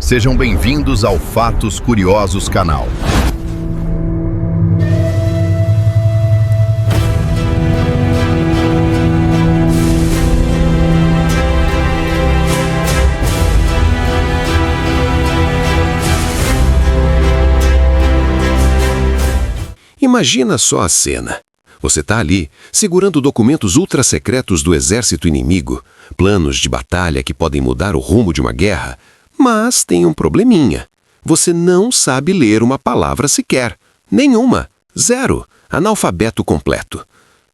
Sejam bem-vindos ao Fatos Curiosos canal. Imagina só a cena. Você está ali, segurando documentos ultra-secretos do exército inimigo, planos de batalha que podem mudar o rumo de uma guerra, mas tem um probleminha. Você não sabe ler uma palavra sequer. Nenhuma. Zero. Analfabeto completo.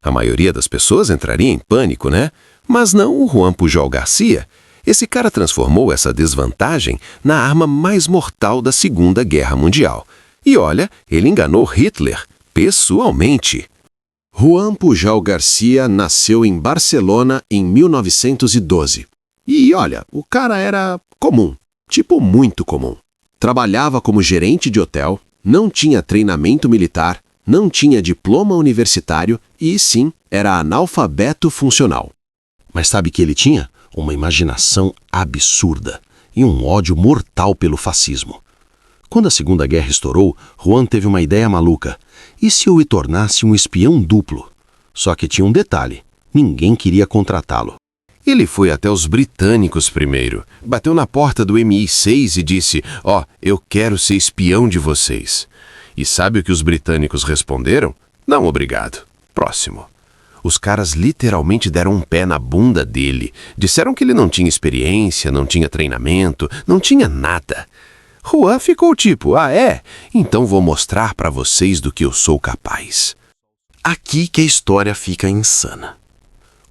A maioria das pessoas entraria em pânico, né? Mas não o Juan Pujol Garcia. Esse cara transformou essa desvantagem na arma mais mortal da Segunda Guerra Mundial. E olha, ele enganou Hitler. Pessoalmente. Juan Pujol Garcia nasceu em Barcelona em 1912. E olha, o cara era comum, tipo muito comum. Trabalhava como gerente de hotel, não tinha treinamento militar, não tinha diploma universitário e, sim, era analfabeto funcional. Mas sabe que ele tinha? Uma imaginação absurda e um ódio mortal pelo fascismo. Quando a Segunda Guerra estourou, Juan teve uma ideia maluca. E se eu tornasse um espião duplo? Só que tinha um detalhe. Ninguém queria contratá-lo. Ele foi até os britânicos primeiro. Bateu na porta do MI6 e disse, eu quero ser espião de vocês. E sabe o que os britânicos responderam? Não, obrigado. Próximo. Os caras literalmente deram um pé na bunda dele. Disseram que ele não tinha experiência, não tinha treinamento, não tinha nada. Juan ficou tipo, então vou mostrar para vocês do que eu sou capaz. Aqui que a história fica insana.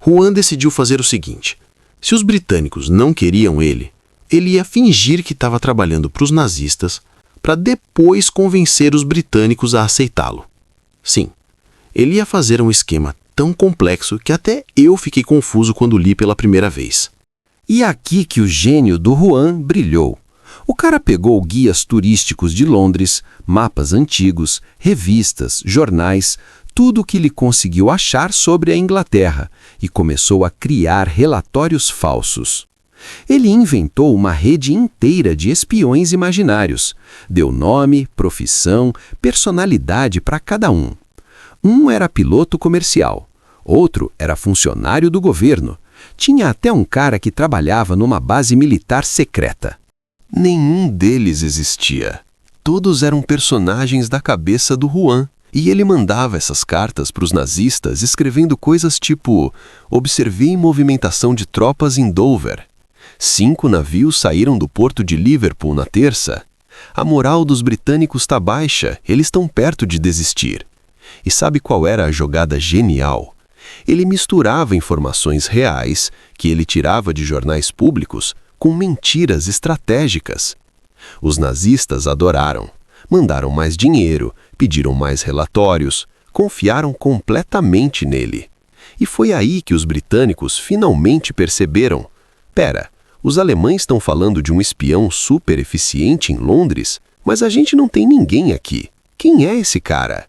Juan decidiu fazer o seguinte, se os britânicos não queriam ele ia fingir que estava trabalhando para os nazistas para depois convencer os britânicos a aceitá-lo. Sim, ele ia fazer um esquema tão complexo que até eu fiquei confuso quando li pela primeira vez. E aqui que o gênio do Juan brilhou. O cara pegou guias turísticos de Londres, mapas antigos, revistas, jornais, tudo o que ele conseguiu achar sobre a Inglaterra e começou a criar relatórios falsos. Ele inventou uma rede inteira de espiões imaginários, deu nome, profissão, personalidade para cada um. Um era piloto comercial, outro era funcionário do governo, tinha até um cara que trabalhava numa base militar secreta. Nenhum deles existia. Todos eram personagens da cabeça do Juan. E ele mandava essas cartas para os nazistas escrevendo coisas tipo observei movimentação de tropas em Dover. 5 navios saíram do porto de Liverpool na terça. A moral dos britânicos está baixa, eles estão perto de desistir. E sabe qual era a jogada genial? Ele misturava informações reais, que ele tirava de jornais públicos, com mentiras estratégicas. Os nazistas adoraram, mandaram mais dinheiro, pediram mais relatórios, confiaram completamente nele. E foi aí que os britânicos finalmente perceberam, os alemães estão falando de um espião super eficiente em Londres, mas a gente não tem ninguém aqui. Quem é esse cara?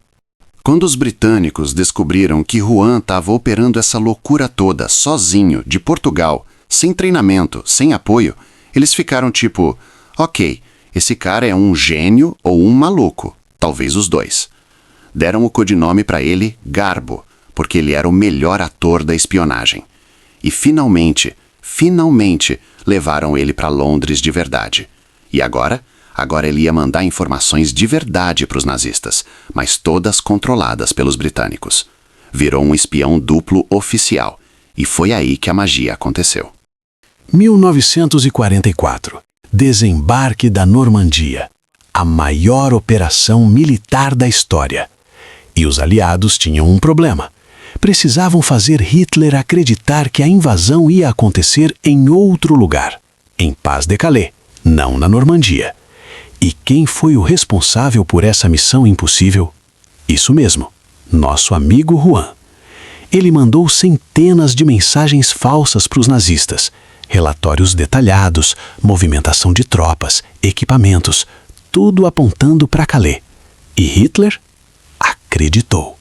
Quando os britânicos descobriram que Juan estava operando essa loucura toda sozinho, de Portugal, sem treinamento, sem apoio, eles ficaram tipo, esse cara é um gênio ou um maluco, talvez os dois. Deram o codinome para ele Garbo, porque ele era o melhor ator da espionagem. E finalmente levaram ele para Londres de verdade. E agora ele ia mandar informações de verdade para os nazistas, mas todas controladas pelos britânicos. Virou um espião duplo oficial, e foi aí que a magia aconteceu. 1944. Desembarque da Normandia. A maior operação militar da história. E os aliados tinham um problema. Precisavam fazer Hitler acreditar que a invasão ia acontecer em outro lugar. Em Pas-de-Calais, não na Normandia. E quem foi o responsável por essa missão impossível? Isso mesmo, nosso amigo Juan. Ele mandou centenas de mensagens falsas para os nazistas, relatórios detalhados, movimentação de tropas, equipamentos, tudo apontando para Calais. E Hitler acreditou.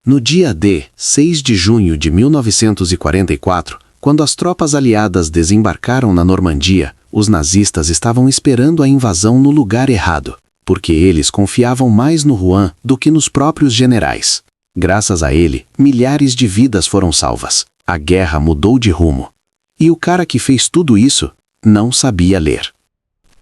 No dia 6 de junho de 1944, quando as tropas aliadas desembarcaram na Normandia, Os nazistas estavam esperando a invasão no lugar errado, porque eles confiavam mais no Juan do que nos próprios generais. Graças a ele, milhares de vidas foram salvas. A guerra mudou de rumo. E o cara que fez tudo isso não sabia ler.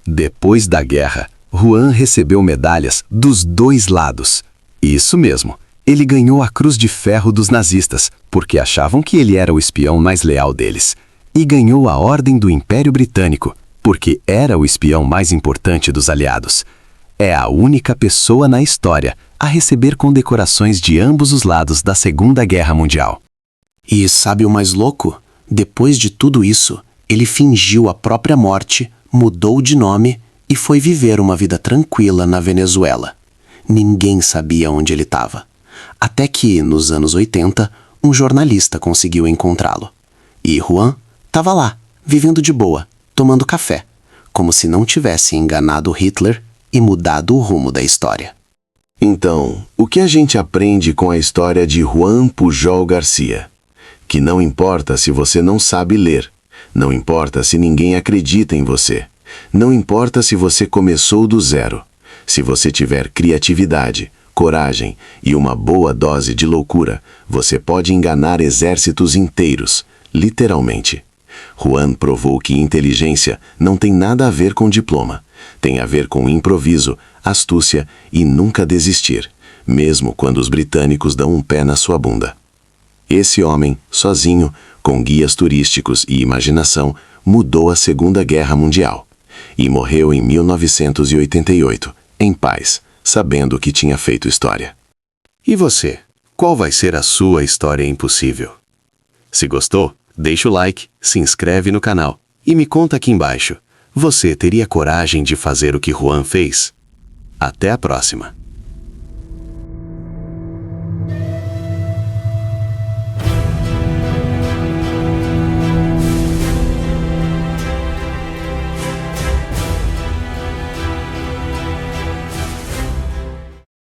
Depois da guerra, Juan recebeu medalhas dos dois lados. Isso mesmo, ele ganhou a Cruz de Ferro dos nazistas, porque achavam que ele era o espião mais leal deles. E ganhou a Ordem do Império Britânico, porque era o espião mais importante dos aliados. É a única pessoa na história a receber condecorações de ambos os lados da Segunda Guerra Mundial. E sabe o mais louco? Depois de tudo isso, ele fingiu a própria morte, mudou de nome e foi viver uma vida tranquila na Venezuela. Ninguém sabia onde ele estava. Até que, nos anos 80, um jornalista conseguiu encontrá-lo. E Juan estava lá, vivendo de boa, tomando café, como se não tivesse enganado Hitler e mudado o rumo da história. Então, o que a gente aprende com a história de Juan Pujol Garcia? Que não importa se você não sabe ler, não importa se ninguém acredita em você, não importa se você começou do zero. Se você tiver criatividade, coragem e uma boa dose de loucura, você pode enganar exércitos inteiros, literalmente. Juan provou que inteligência não tem nada a ver com diploma. Tem a ver com improviso, astúcia e nunca desistir, mesmo quando os britânicos dão um pé na sua bunda. Esse homem, sozinho, com guias turísticos e imaginação, mudou a Segunda Guerra Mundial. E morreu em 1988, em paz, sabendo que tinha feito história. E você? Qual vai ser a sua história impossível? Se gostou, deixa o like, se inscreve no canal e me conta aqui embaixo. Você teria coragem de fazer o que Juan fez? Até a próxima!